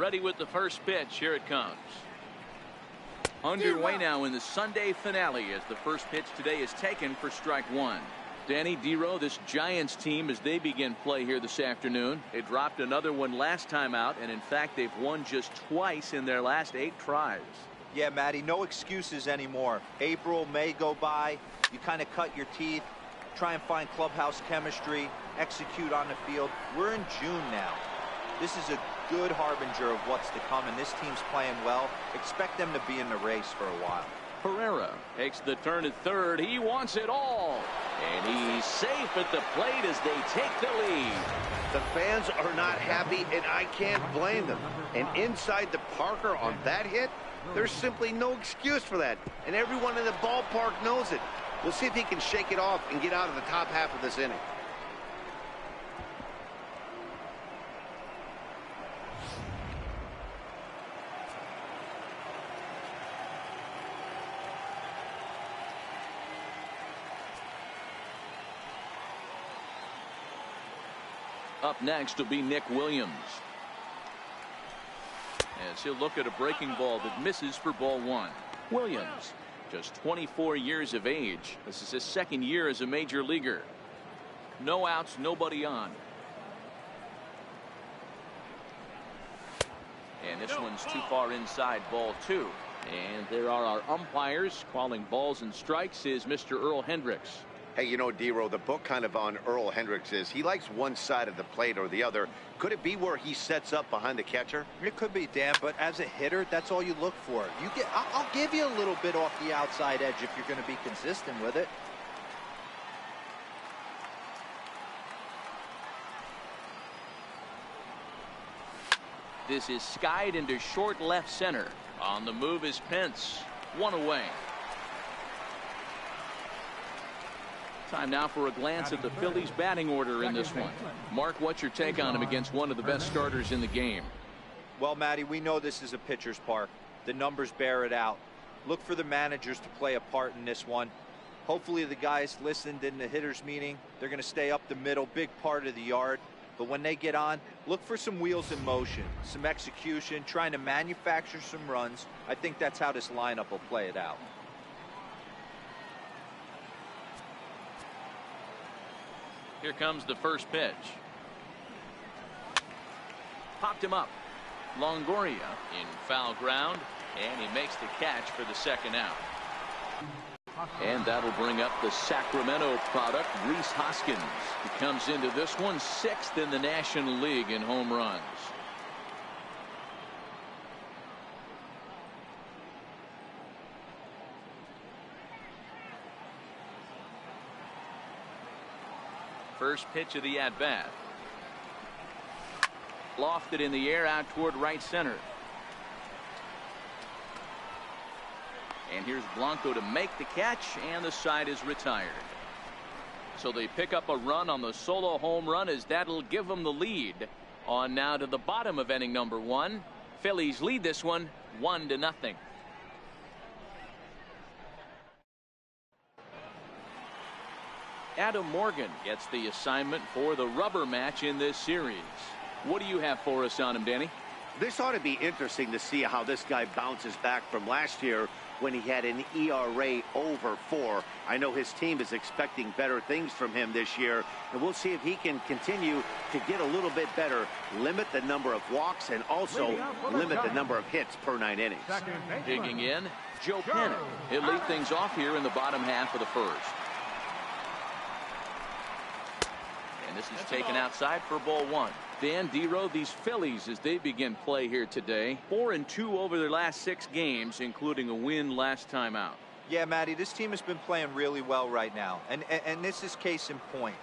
Ready with the first pitch. Here it comes. Underway now in the Sunday finale as the first pitch today is taken for strike one. Danny Dero, this Giants team, as they begin play here this afternoon, they dropped another one last time out, and in fact they've won just twice in their last 8 tries. Yeah, Matty, no excuses anymore. April, May go by, you kind of cut your teeth, try and find clubhouse chemistry, execute on the field. We're in June now. This is a good harbinger of what's to come, and this team's playing well. Expect them to be in the race for a while. Pereira takes the turn at third. He wants it all. And he's safe at the plate as they take the lead. The fans are not happy, and I can't blame them. And inside the Parker on that hit, there's simply no excuse for that. And everyone in the ballpark knows it. We'll see if he can shake it off and get out of the top half of this inning. Up next will be Nick Williams, as he'll look at a breaking ball that misses for ball one. Williams, just 24 years of age. This is his second year as a major leaguer. No outs, nobody on. And this one's too far inside, ball two. And there are our umpires calling balls and strikes is Mr. Earl Hendricks. Hey, you know, Dero, the book kind of on Earl Hendricks is he likes one side of the plate or the other. Could it be where he sets up behind the catcher? It could be, Dan, but as a hitter, that's all you look for. I'll give you a little bit off the outside edge if you're going to be consistent with it. This is skied into short left center. On the move is Pence. One away. Time now for a glance at the Phillies batting order in this one. Mark, what's your take on him against one of the best starters in the game? Well, Matty, we know this is a pitcher's park. The numbers bear it out. Look for the managers to play a part in this one. Hopefully the guys listened in the hitters meeting. They're going to stay up the middle, big part of the yard. But when they get on, look for some wheels in motion, some execution, trying to manufacture some runs. I think that's how this lineup will play it out. Here comes the first pitch. Popped him up. Longoria in foul ground, and he makes the catch for the second out. And that'll bring up the Sacramento product, Rhys Hoskins. He comes into this one 6th in the National League in home runs. First pitch of the at-bat. Lofted in the air out toward right center. And here's Blanco to make the catch, and the side is retired. So they pick up a run on the solo home run, as that'll give them the lead. On now to the bottom of inning number 1. Phillies lead this one 1-0. Adam Morgan gets the assignment for the rubber match in this series. What do you have for us on him, Danny? This ought to be interesting to see how this guy bounces back from last year when he had an ERA over 4. I know his team is expecting better things from him this year, and we'll see if he can continue to get a little bit better, limit the number of walks, and also limit the number of hits per 9 innings. Digging in, Joe Penn. He'll lead things off here in the bottom half of the first. And this is taken outside for ball 1. Dan Dero, these Phillies, as they begin play here today, 4-2 over their last 6 games, including a win last time out. Yeah, Matty, this team has been playing really well right now, and this is case in point.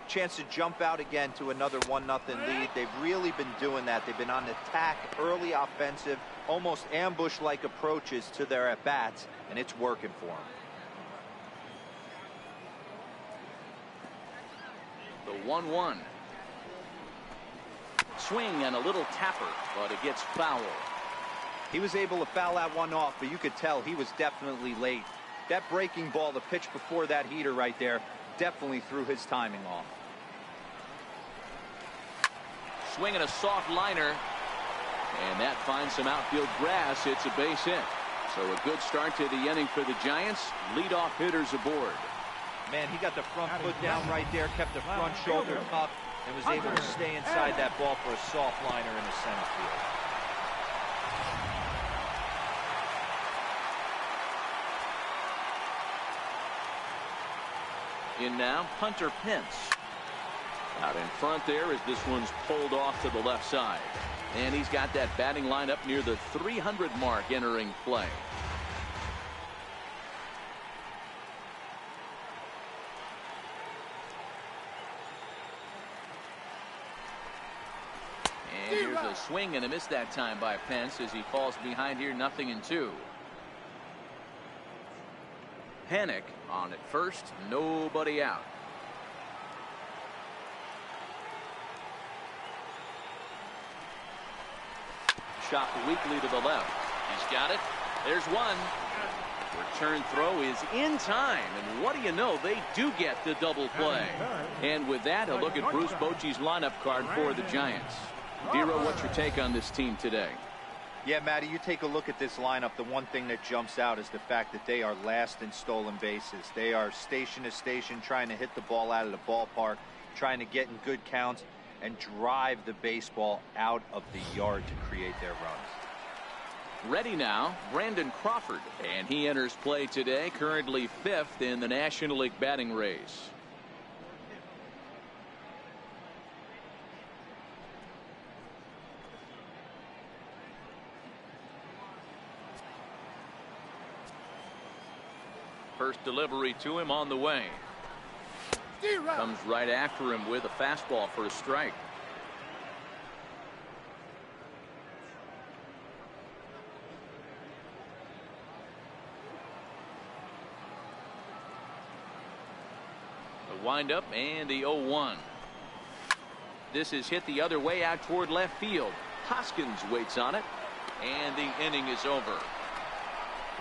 Chance to jump out again to another 1-0 lead. They've really been doing that. They've been on the attack, early offensive, almost ambush-like approaches to their at-bats, and it's working for them. The 1-1. Swing and a little tapper, but it gets foul. He was able to foul that one off, but you could tell he was definitely late. That breaking ball, the pitch before that heater right there, definitely threw his timing off. Swinging a soft liner. And that finds some outfield grass. It's a base hit. So a good start to the inning for the Giants. Leadoff hitters aboard. Man, he got the front foot down right there, kept the front shoulder up, and was able to stay inside that ball for a soft liner in the center field. In now, Hunter Pence. Out in front there as this one's pulled off to the left side. And he's got that batting lineup near the 300 mark entering play. And here's a swing and a miss that time by Pence as he falls behind here, 0-2. Panic on at first, nobody out. Shot weakly to the left. He's got it. There's one. Return throw is in time, and what do you know, they do get the double play. And with that, a look at Bruce Bochy's lineup card for the Giants. Dero, what's your take on this team today? Yeah, Matty, you take a look at this lineup. The one thing that jumps out is the fact that they are last in stolen bases. They are station to station trying to hit the ball out of the ballpark, trying to get in good counts and drive the baseball out of the yard to create their runs. Ready now, Brandon Crawford, and he enters play today, currently 5th in the National League batting race. First delivery to him on the way. Comes right after him with a fastball for a strike. The windup and the 0-1. This is hit the other way out toward left field. Hoskins waits on it, and the inning is over.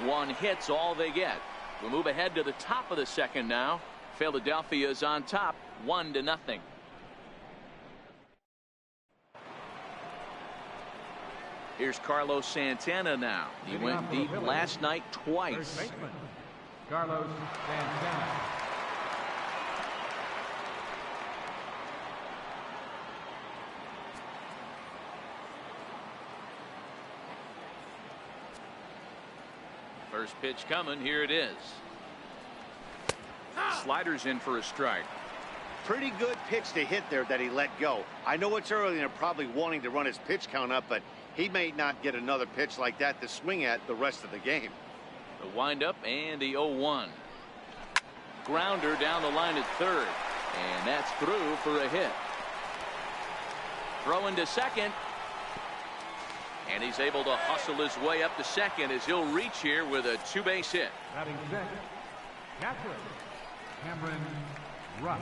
One hit's all they get. We'll move ahead to the top of the second now. Philadelphia is on top, 1-0. Here's Carlos Santana now. He went deep last night twice. Carlos Santana. First pitch coming. Here it is. Sliders in for a strike. Pretty good pitch to hit there that he let go. I know it's early and they're probably wanting to run his pitch count up, but he may not get another pitch like that to swing at the rest of the game. The windup and the 0-1. Grounder down the line at third, and that's through for a hit. Throwing to second, and he's able to hustle his way up to second as he'll reach here with a 2-base hit. Batting sixth, Cameron Russ.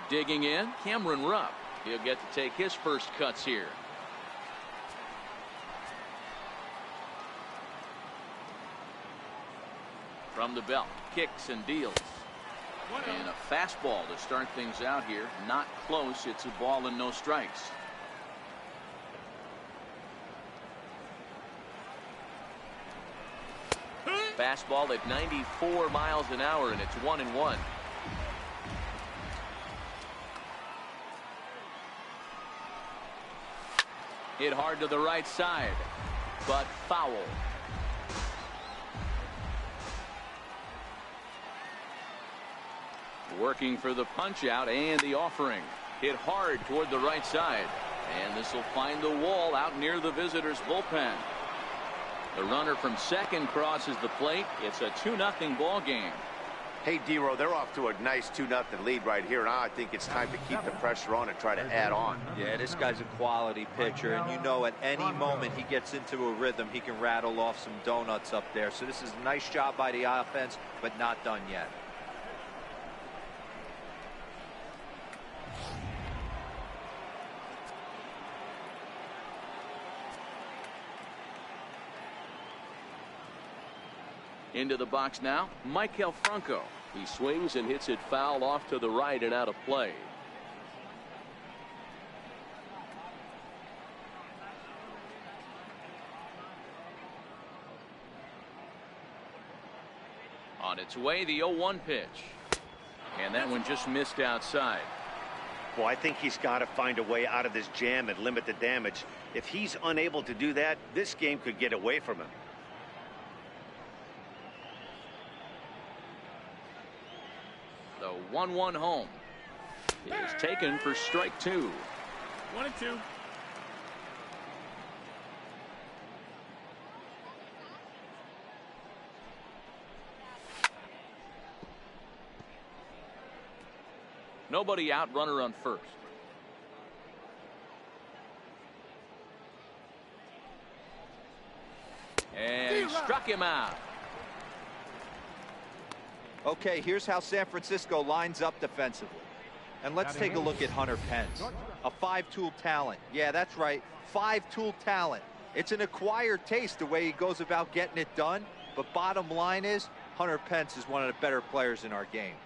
Digging in, Cameron Rupp. He'll get to take his first cuts here. From the belt, kicks and deals. And a fastball to start things out here. Not close. It's a ball and no strikes. Fastball at 94 miles an hour, and it's 1-1. Hit hard to the right side, but foul. Working for the punch out and the offering. Hit hard toward the right side, and this will find the wall out near the visitors' bullpen. The runner from second crosses the plate. It's a 2-0 ball game. Hey, Dero, they're off to a nice 2-0 lead right here. Now I think it's time to keep the pressure on and try to add on. Yeah, this guy's a quality pitcher, and you know at any moment he gets into a rhythm, he can rattle off some donuts up there. So this is a nice job by the offense, but not done yet. Into the box now, Michael Franco. He swings and hits it foul off to the right and out of play. On its way, the 0-1 pitch. And that one just missed outside. Well, I think he's got to find a way out of this jam and limit the damage. If he's unable to do that, this game could get away from him. The 1-1 home is taken for strike 2. 1-2. Nobody out, runner on first. And struck him out. Okay, here's how San Francisco lines up defensively. And let's take a look at Hunter Pence. A 5-tool talent. Yeah, that's right. 5-tool talent. It's an acquired taste the way he goes about getting it done. But bottom line is, Hunter Pence is one of the better players in our game.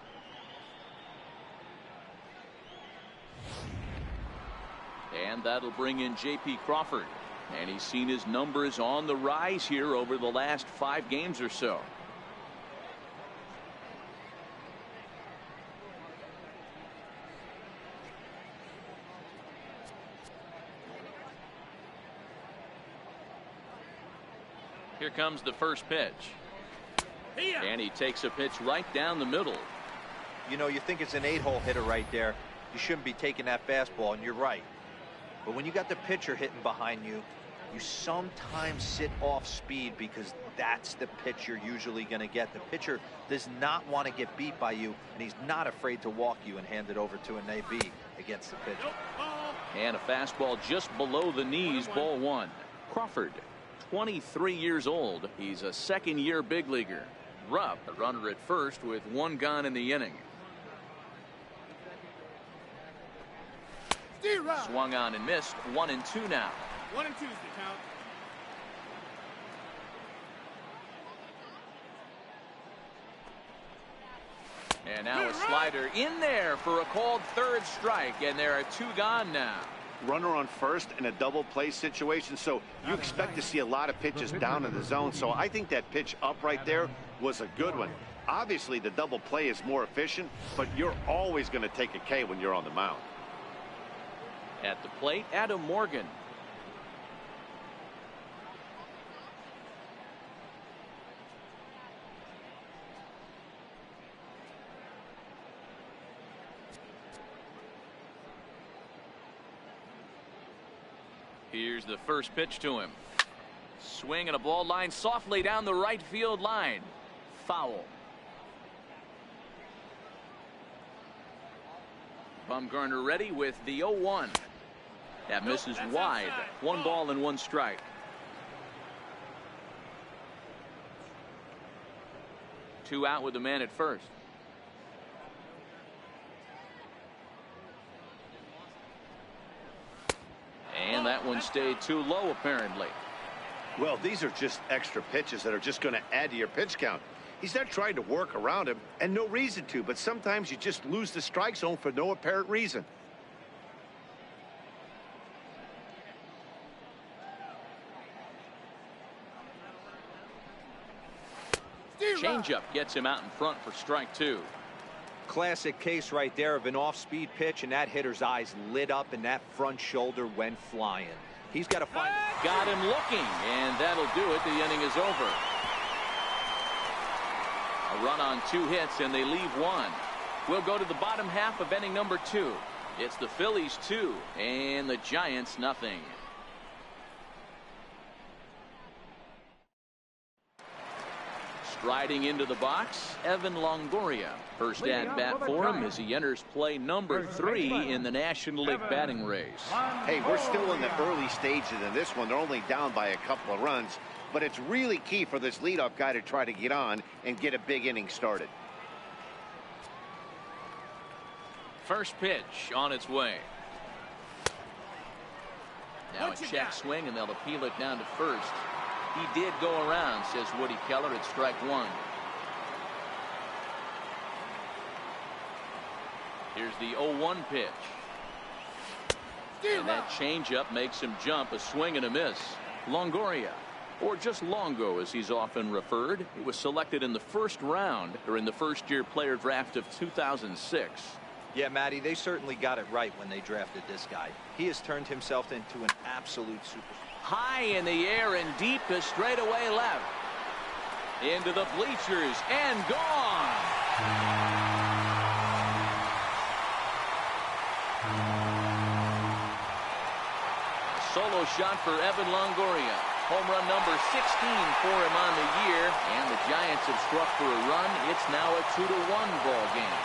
And that'll bring in J.P. Crawford. And he's seen his numbers on the rise here over the last 5 games or so. Here comes the first pitch. And he takes a pitch right down the middle. You know, you think it's an 8-hole hitter right there. You shouldn't be taking that fastball, and you're right. But when you got the pitcher hitting behind you, you sometimes sit off speed because that's the pitch you're usually going to get. The pitcher does not want to get beat by you, and he's not afraid to walk you and hand it over to an AB against the pitcher. And a fastball just below the knees, ball 1. Crawford, 23 years old. He's a second-year big leaguer. Rupp, a runner at first with 1 gone in the inning. Swung on and missed. 1-2 now. 1-2 is the count. And now a slider in there for a called 3rd strike, and there are 2 gone now. Runner on first in a double play situation, so you expect to see a lot of pitches down in the zone. So I think that pitch up right there was a good one. Obviously, the double play is more efficient, but you're always going to take a K when you're on the mound. At the plate, Adam Morgan. Here's the first pitch to him. Swing and a ball line softly down the right field line. Foul. Bumgarner ready with the 0-1. That misses wide. 1 ball and 1 strike. Two out with the man at first. And that one stayed too low, apparently. Well, these are just extra pitches that are just going to add to your pitch count. He's not trying to work around him, and no reason to, but sometimes you just lose the strike zone for no apparent reason. Changeup gets him out in front for strike 2. Classic case right there of an off-speed pitch, and that hitter's eyes lit up and that front shoulder went flying. He's got to find. Got him looking, and that'll do it. The inning is over. A run on 2 hits, and they leave 1. We'll go to the bottom half of inning number 2. It's the Phillies 2 and the Giants nothing. Striding into the box, Evan Longoria. First at bat for him as he enters play number 3 in the National League batting race. Hey, we're still in the early stages of this one. They're only down by a couple of runs, but it's really key for this leadoff guy to try to get on and get a big inning started. First pitch on its way. Now a check swing, and they'll appeal it down to first. He did go around, says Woody Keller at strike one. Here's the 0-1 pitch. And that changeup makes him jump. A swing and a miss. Longoria, or just Longo as he's often referred, he was selected in the first round during the first-year player draft of 2006. Yeah, Matty, they certainly got it right when they drafted this guy. He has turned himself into an absolute superstar. High in the air and deep to straightaway left. Into the bleachers and gone. Solo shot for Evan Longoria. Home run number 16 for him on the year. And the Giants have struck for a run. It's now a 2-1 ball game.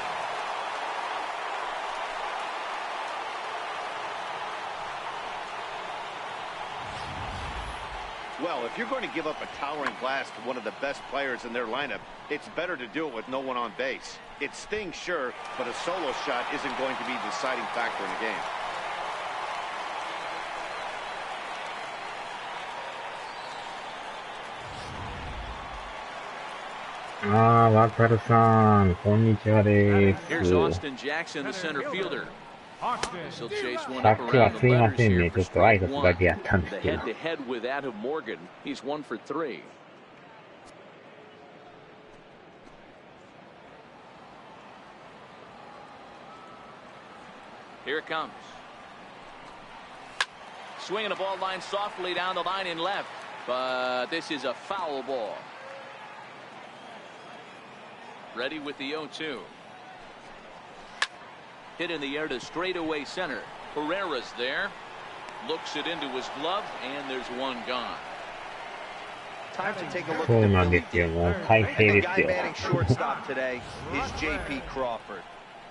Well, if you're going to give up a towering blast to one of the best players in their lineup, it's better to do it with no one on base. It stings, sure, but a solo shot isn't going to be the deciding factor in the game. Here's Austin Jackson, the center fielder. He'll chase one さ up っきは around す the いま letters せんね。 here ちょ for っと挨 strike 拶だ one. けやったんです The けど。 head-to-head with Adam Morgan. He's 1 for 3. Here it comes. Swinging a ball line softly down the line in left, but this is a foul ball. Ready with the 0-2. Hit in the air to straightaway center. Herrera's there. Looks it into his glove, and there's one gone. Time to take a look そうな at ん the ですよ。 Philly もう defense. 快 And 晴 the です guy よ。 manning shortstop today is J.P. Crawford.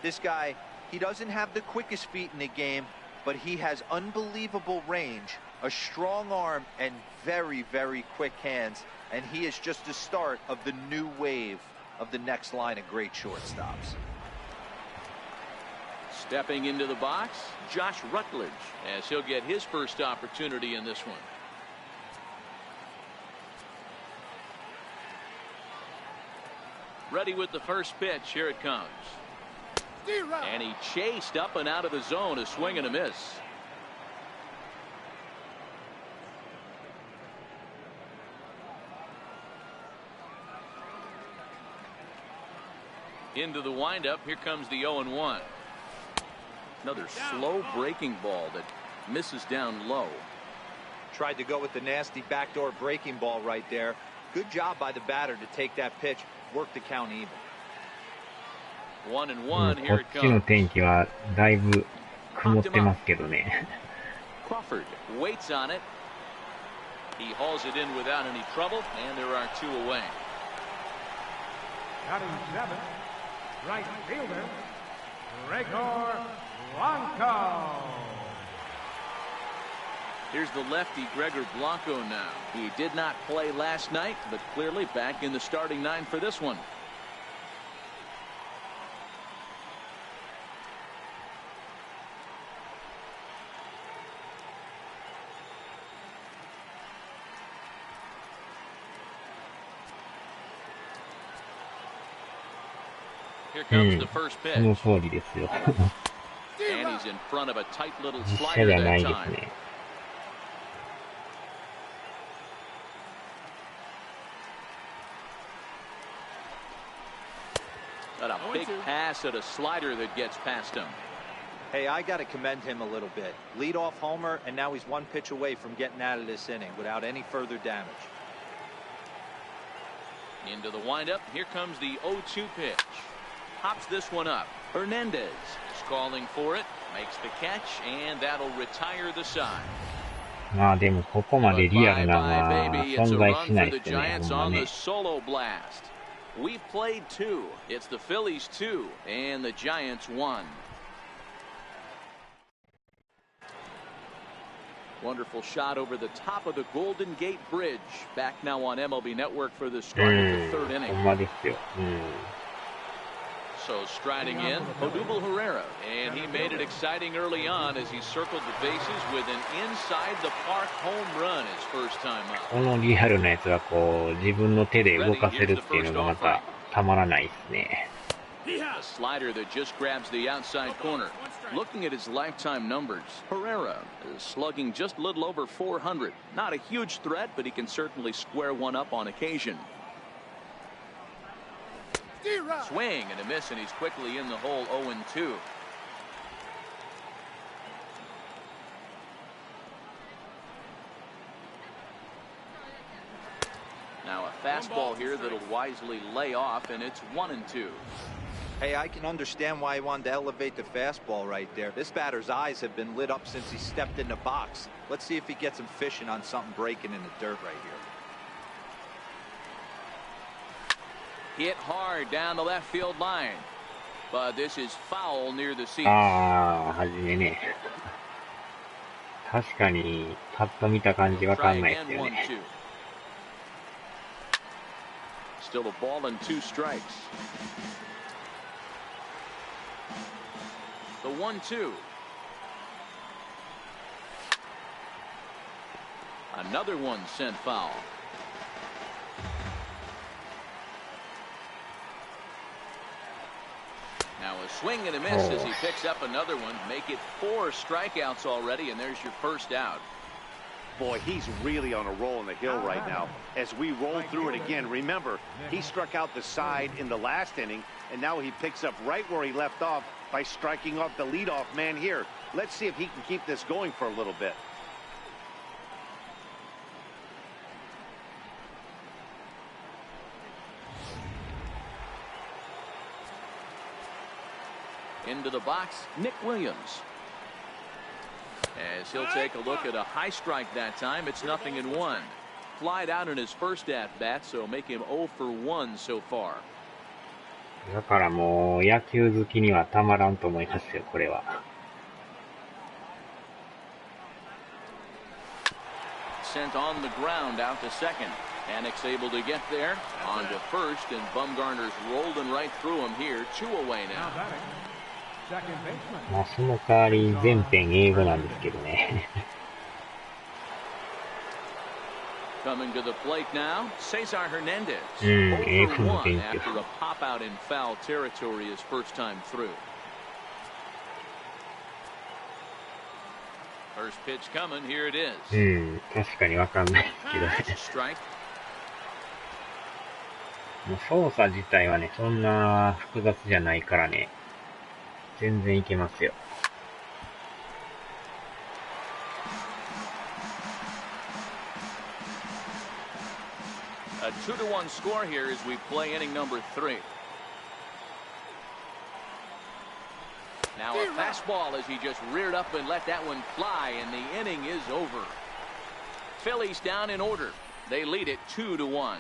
This guy, he doesn't have the quickest feet in the game, but he has unbelievable range, a strong arm, and very, very quick hands. And he is just the start of the new wave of the next line of great shortstops. Stepping into the box, Josh Rutledge, as he'll get his first opportunity in this one. Ready with the first pitch. Here it comes. And he chased up and out of the zone. A swing and a miss. Into the windup. Here comes the 0-1. Another slow breaking ball that misses down low. Tried to go with the nasty backdoor breaking ball right there. Good job by the batter to take that pitch, work the count even. 1-1. こ Here っ it ちの comes. 天気はだいぶ曇ってますけどね。Crawford waits on it. He hauls it in without any trouble, and there are 2 away. Batting seventh, right fielder, Gregor Blanco. Here's the lefty Gregor Blanco now. He did not play last night, but clearly back in the starting 9 for this one. Here comes the first その pitch. 通りですよ。 And he's in front of a tight little 実写 slider じゃな that いです time. ね。 Got a big pass at a slider that gets past him. Hey, I got to commend him a little bit. Leadoff homer, and now he's 1 pitch away from getting out of this inning without any further damage. Into the windup. Here comes the 0-2 pitch. Pops this one up. Hernandez is calling for it. Makes the catch, and that'll retire the side. まあでもここまで But リアル bye なの bye, は baby. It's a 存在 run しな for い the ですね。 Giants ほんま on ね the solo blast. We've played 2. It's the Phillies 2 and the Giants 1. Wonderful shot over the top of the Golden Gate Bridge. Back now on MLB Network for the start of the 3rd ほ inning. んまですよ。So striding in, Odubel Herrera, and he made it exciting early on as he circled the bases with an inside-the-park home run his first time out. このリアルなやつはこう自分の手で動かせるっていうのがまたたまらないですね。A slider that just grabs the outside corner. Looking at his lifetime numbers, Herrera is slugging just a little over 400. Not a huge threat, but he can certainly square one up on occasion. Swing and a miss, and he's quickly in the hole 0-2. Now a fastball here that'll wisely lay off, and it's 1-2. Hey, I can understand why he wanted to elevate the fastball right there. This batter's eyes have been lit up since he stepped in the box. Let's see if he gets him fishing on something breaking in the dirt right here. Hit hard down the left field line, but this is foul near the seats. ああ、はじめね。確かにパッと見た感じわかんないですよね。Still a ball and 2 strikes. The 1-2. Another one sent foul. Now a swing and a miss as he picks up another one. Make it 4 strikeouts already, and there's your first out. Boy, he's really on a roll in the hill right now. As we roll through it again, remember, he struck out the side in the last inning, and now he picks up right where he left off by striking off the leadoff man here. Let's see if he can keep this going for a little bit. Into the box, Nick Williams. As he'll take a look at a high strike that time, it's 0-1. Flied out in his first at-bat, so make him 0 for 1 so far. だからもう野球好きにはたまらんと思いますよ、これは。Sent on the ground out to second. Panic's able to get there. On to first, and Bumgarner's rolling right through him here. 2 away now. まあその代わり全編英語なんですけどね。Coming to the plate now, Cesar Hernandez. 英語の 1 勉強。 after a pop out in foul territory his first time through. First pitch coming, here it is. 確かにわかんないですけどね。Strike. もう操作自体はね、そんな複雑じゃないからね。全然いけますよ。A 2-1 score here as we play inning number 3. Now a fastball as he just reared up and let that one fly, and the inning is over. Phillies down in order. They lead it 2-1.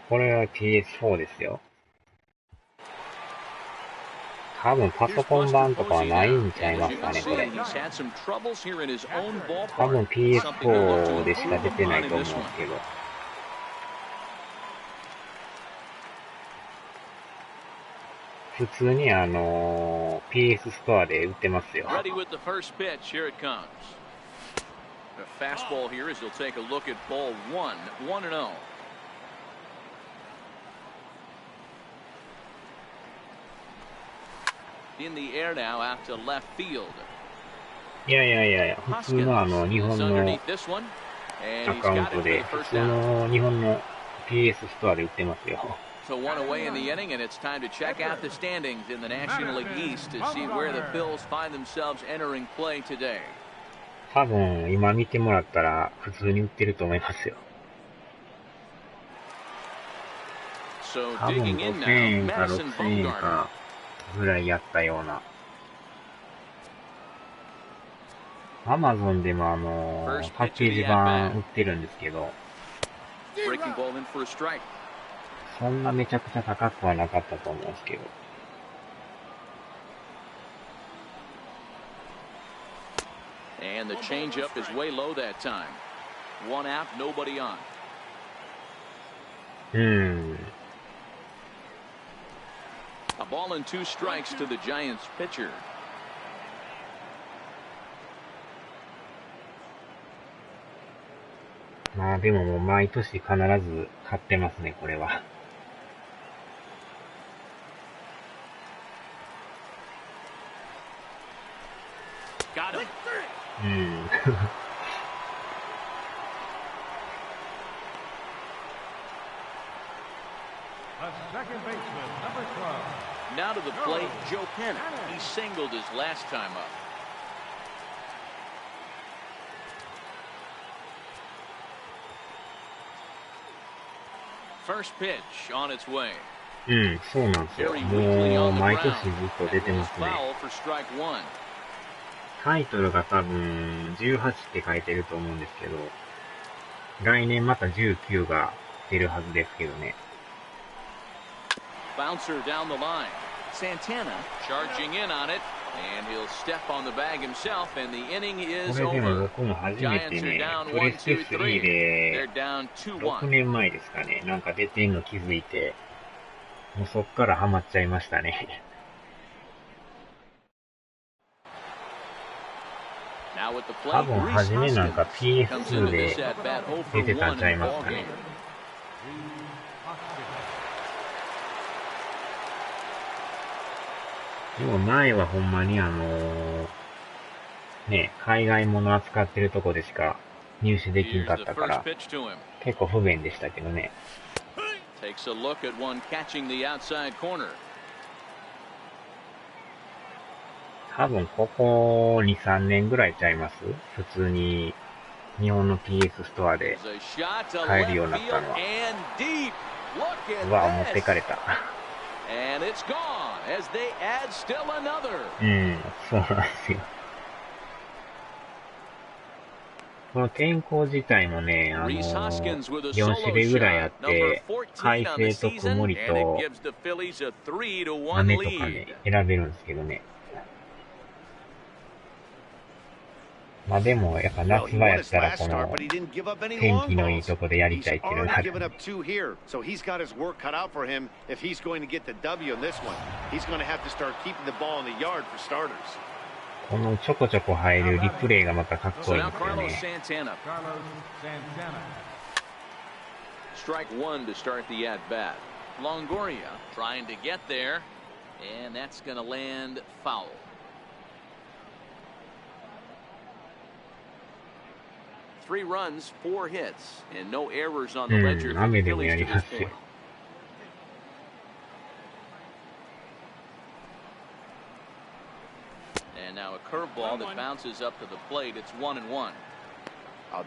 これは PS4 ですよ。多分パソコン版とかはないんちゃいますかね、これ。多分 PS4 でしか出てないと思うんですけど。普通にPS ストアで売ってますよ。Ready with the first pitch. Here it comes. A fastball here as he'll take a look at ball 1, 1-0. In the air now out to left field. いや、普通の日本のアカウントで、普通の日本の PS ストアで売ってますよ。So 1 away in the inning, and it's time to check out the standings in the National League East to see where the Phils find themselves entering play today. 多分今見てもらったら普通に売ってると思いますよ。So 多分 digging in 5000 now, 円か Madison 6000円 Bumgarner. かぐらいやったような。Amazon でもパッケージ版売ってるんですけど、Breaking ball in for a strike. そんなめちゃくちゃ高くはなかったと思うんですけど。And the changeup is way low that time. One out, nobody on. A ball and 2 strikes to the Giants pitcher. まあでももう毎年必ず買ってますね、これは。Got it. The second baseman, number 12. Now to the plate, Joe Penna. He singled his last time up. First pitch on its way. そうなんですよ。もう毎年ずっと出てますね。Foul for strike 1. タイトルが多分18って書いてると思うんですけど、来年また19が出るはずですけどね。Bouncer down the line. Santana charging in on it, and he'll step on the bag himself, and the inning こ is れでも over. 僕も初めて Giants are ね、 down プレ 1, ステ 2, 3 3. で They're down 6 2-1. 年前ですかね、なんか出てんの気づいて、もうそっからハマっちゃいましたね。Now with the 多 plate, 分 Reese 初めなんか Hoskins comes PS2 into で this at bat 0 for 出てた 1んちゃい in the ます ball かね。 game. でも前はほんまにね、海外物扱ってるとこでしか入手できんか Here's っ the たか first ら、 pitch to him. 結構不便でしたけどね。Takes a look at one catching the outside corner. 多分ここ2、3年ぐらいちゃいます？普通に日本の PS ストアで There's a shot to 買える left ようになった field のは。 and deep. Look うわ、持 at ってか this. れた。And it's gone as they add still another. そうなんですよ。この天候自体もね、Reese Hoskins with a 4 solo 種類ぐらいあっ shot, て、 number 快 14 on the 晴と season, 曇り and it と gives the Phillies a 3-1雨とか lead. ね、選べるんですけどね。まあでも、やっぱ Well, 夏 he 場 won やっ his たら last こ start, の but he didn't give up any 天 long 気のいい balls. とこでやり He's たいっていうのがあ already る。 given up 2 here, so he's got his work cut out for him if he's going to get the W in this one. He's going to have to start keeping the ball in the yard for starters. このちょこちょこ入るリプレイがまたかっ So こいいん now ですよ Carlos ね。 Santana. Carlos Santana. Strike 1 to start the at-bat. Longoria trying to get there, and that's going to land foul. Three runs, 4 hits, and no errors on the ledger for the 雨でも Phillies や to り this ますよ。 point. And now a curveball that bounces up to the plate. It's 1-1.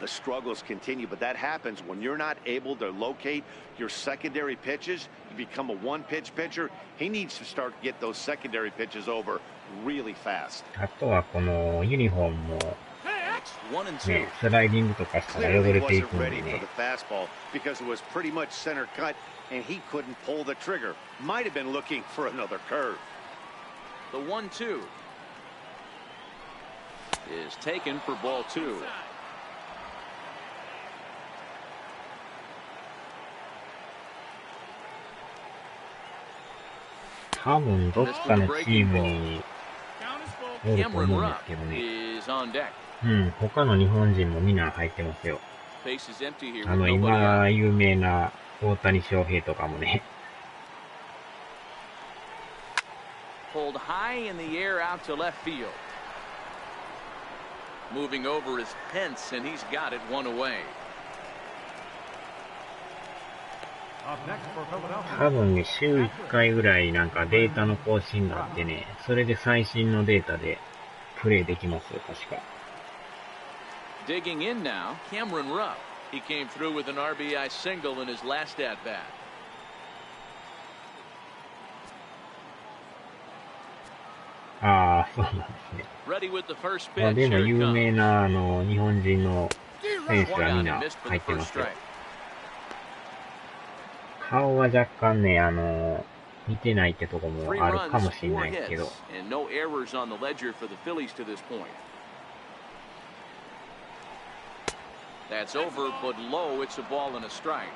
The struggles continue, but that happens when you're not able to locate your secondary pitches. You become a one-pitch pitcher. He needs to start to get those secondary pitches over really fast. あとはこのユニフォームも And it's 1-2. ね、スライディングとかしたら汚 Clearly れてい wasn't くんで ready for ね。 the fastball because it was pretty much center cut, and he couldn't pull the trigger. Might have been looking for another curve. The 1-2 is taken for ball 2. 多分どっかのチームに Count is full. おると思 Cameron うんで Rupp すけどね。 is on deck. 他の日本人もみんな入ってますよ。 Base is empty here with nobody 今 out. 有名な大谷翔平とかもね。 Pulled high in the air out to left field. Moving over is Pence, and he's got it 1 away. Up next for Philadelphia. 多分ね、週1回ぐらいなんかデータの更新があってね、それで最新のデータでプレイできますよ、確か。 Digging in now, Cameron Rupp. He came through with an RBI single in his last at-bat. ああ、そうなんですね。Ready with the first まあ pitch. でも Here it 有名 comes. な日本人の選手 Swung はみ on んな and missed for 入 the ってま first すよ。 strike. 顔は若干ね、似てないってとこも Three あるか runs, もしれな 4 いですけ hits, ど、 and no errors on the ledger for the Phillies to this point. That's over, but low. It's a ball and a strike.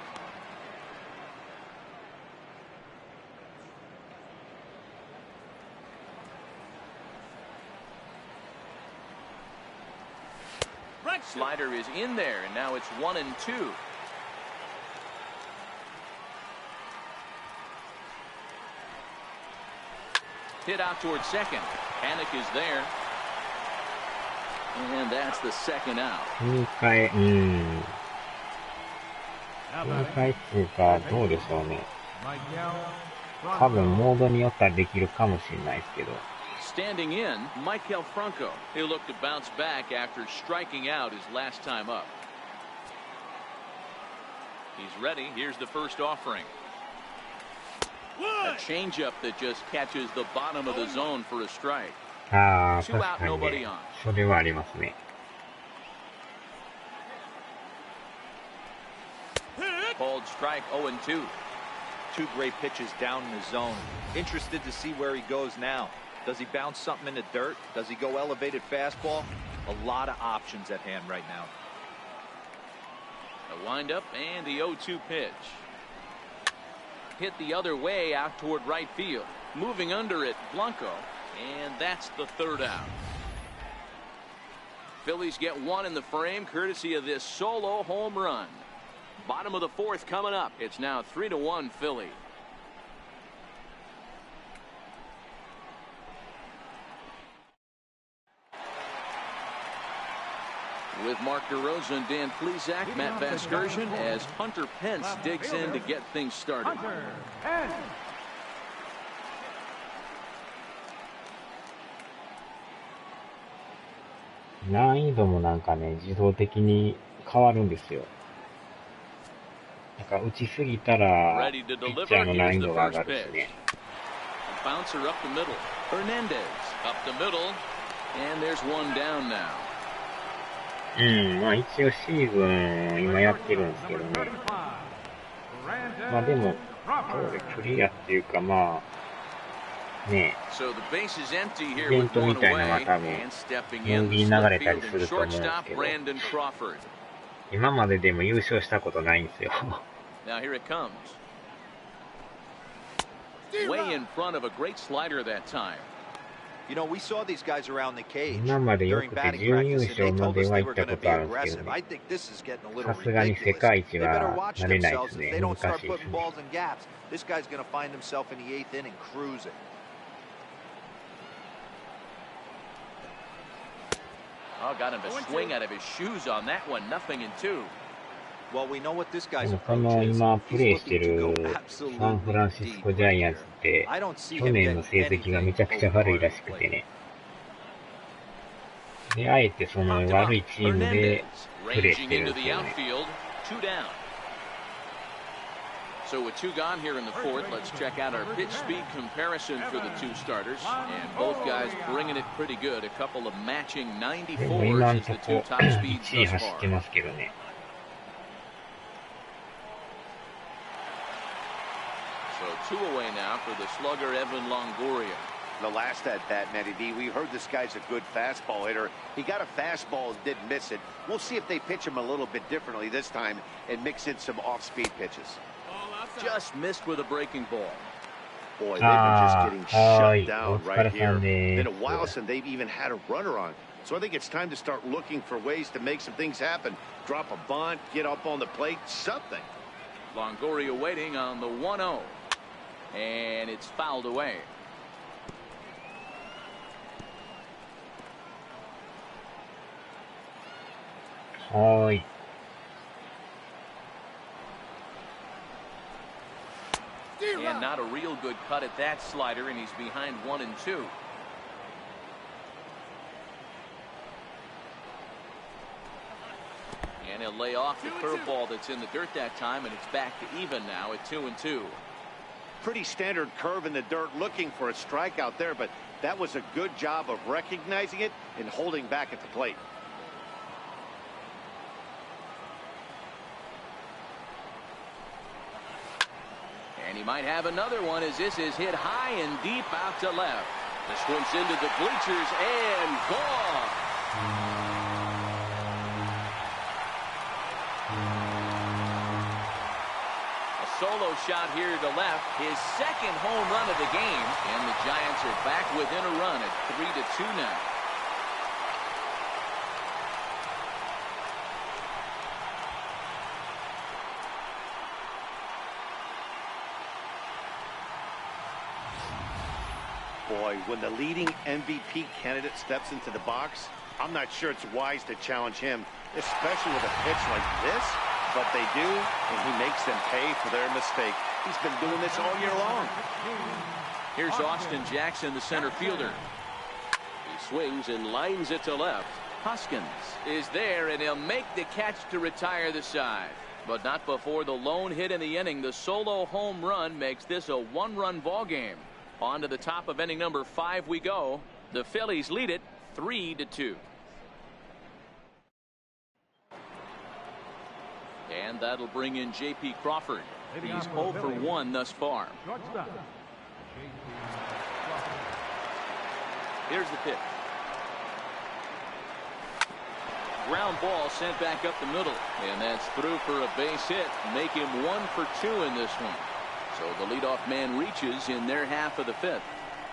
Slider is in there, and now it's 1-2. Hit out towards second. Panic is there. And that's the second out. 2回、2回っていうか、どうでしょうね。多分、モードによったらできるかもしれないですけど。Standing in, Maikel Franco. He'll look to bounce back after striking out his last time up. He's ready. Here's the first offering. A changeup that just catches the bottom of the zone for a strike. ああ、 Two 確 out, かに nobody ね。 on. それはありますね。Called strike 0-2. Two great pitches down in the zone. Interested to see where he goes now. Does he bounce something in the dirt? Does he go elevated fastball? A lot of options at hand right now. A windup and the 0-2 pitch. Hit the other way out toward right field. Moving under it, Blanco. And that's the third out. Phillies get one in the frame courtesy of this solo home run. Bottom of the fourth coming up. It's now 3-1 Philly. With Mark DeRosa and Dan Plesac, Matt Vasgersian as Hunter Pence digs in to get things started. Hunter, 難易度もなんかね、自動的に変わるんですよ。なんか打ちすぎたら、ピッチャーの難易度が上がるしね。Bouncer up the middle. Hernandez up the middle. And there's one down now. まあ一応シーズン今やってるんですけどね。まあでも、そうでクリアっていうかまあ、ねイベントみたいなのが多分、人気に流れたりすると思うんですけど、今まででも優勝したことないんですよ。Now here it comes. Way in front of a great slider that time. You know, we saw these guys around the cage 今までよ during くて batting 準優 practice, and 勝 they ま told で us は they 行 were った going こ to と be あるんですけ aggressive. ど I ね。 think this is getting a little さすがに世 ridiculous. 界一 They better は watch なれないで themselves す if ね。 they 難 don't し start いです putting ね。 balls in gaps. This guy's going to find himself in the 8th inning cruising. Oh, got him to swing out of his shoes on that one. 0-2. Well, we know what this で guy's もこ approach の is. 今プ He's レイして looking to る go サンフラン absolutely シスコ deep ジャ right イアン here. ツって I don't see 去 him 年の getting 成績がめ anything ちゃくちゃ over 悪い the らしくて plate. ね。で、あえてその悪いチームでプレイしてるんですよね。Two down. So with two gone here in the fourth, let's check out our pitch speed comparison for the two starters. And both guys bringing it pretty good. A couple of matching でも今 94s ん as と the こ two top speeds 1位 thus 走って far. ますけどね。So 2 away now for the slugger Evan Longoria. The last at bat, Matty D, we heard this guy's a good fastball hitter. He got a fastball and didn't miss it. We'll see if they pitch him a little bit differently this time and mix in some off-speed pitches. Just missed with a breaking ball. Boy, they've been just getting shut down right here. で Been a while since they've even had a runner on. So I think it's time to start looking for ways to make some things happen. Drop a bunt, get up on the plate, something. Longoria waiting on the 1-0. And it's fouled away. And not a real good cut at that slider, and he's behind 1-2. And he'll lay off the curveball that's in the dirt that time, and it's back to even now at 2-2. Pretty standard curve in the dirt, looking for a strikeout there, but that was a good job of recognizing it and holding back at the plate. And he might have another one as this is hit high and deep out to left. This one's into the bleachers and gone. solo shot here to left. His second home run of the game. And the Giants are back within a run at 3-2 now. Boy, when the leading MVP candidate steps into the box, I'm not sure it's wise to challenge him, especially with a pitch like this. But they do, and he makes them pay for their mistake. He's been doing this all year long. Here's Austin Jackson, the center fielder. He swings and lines it to left. Hoskins is there, and he'll make the catch to retire the side. But not before the lone hit in the inning. The solo home run makes this a one-run ball game. On to the top of inning number 5 we go. The Phillies lead it 3-2. And that'll bring in J.P. Crawford. He's 0 for 1 thus far. Here's the pitch. Ground ball sent back up the middle. And that's through for a base hit. Make him 1 for 2 in this one. So the leadoff man reaches in their half of the 5th.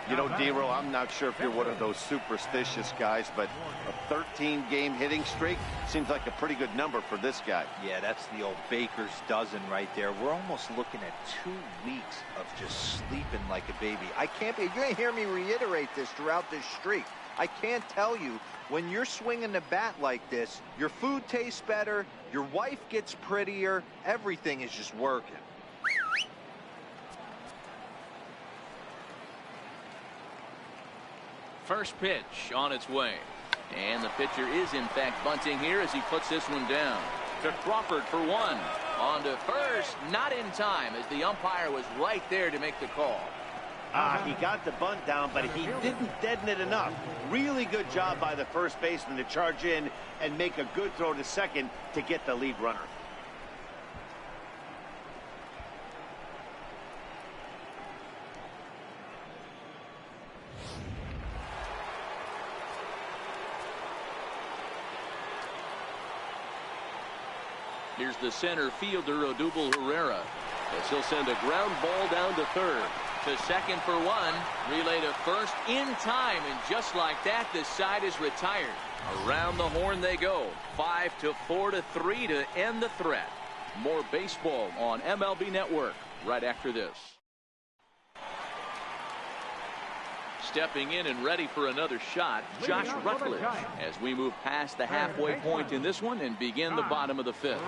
You know, D-Row, I'm not sure if you're one of those superstitious guys, but a 13-game hitting streak seems like a pretty good number for this guy. Yeah, that's the old baker's dozen right there. We're almost looking at 2 weeks of just sleeping like a baby. You're going to hear me reiterate this throughout this streak. I can't tell you, when you're swinging the bat like this, your food tastes better, your wife gets prettier, everything is just working. First pitch on its way. And the pitcher is in fact bunting here as he puts this one down. To Crawford for 1. On to first, not in time as the umpire was right there to make the call. He got the bunt down, but he didn't deaden it enough. Really good job by the first baseman to charge in and make a good throw to second to get the lead runner. Here's the center fielder, Odubel Herrera, as he'll send a ground ball down to third. To second for 1. Relay to first in time, and just like that, the side is retired. Around the horn they go. 5-4-3 to end the threat. More baseball on MLB Network right after this. Stepping in and ready for another shot, Josh Rutledge, as we move past the halfway point in this one and begin the bottom of the 5th.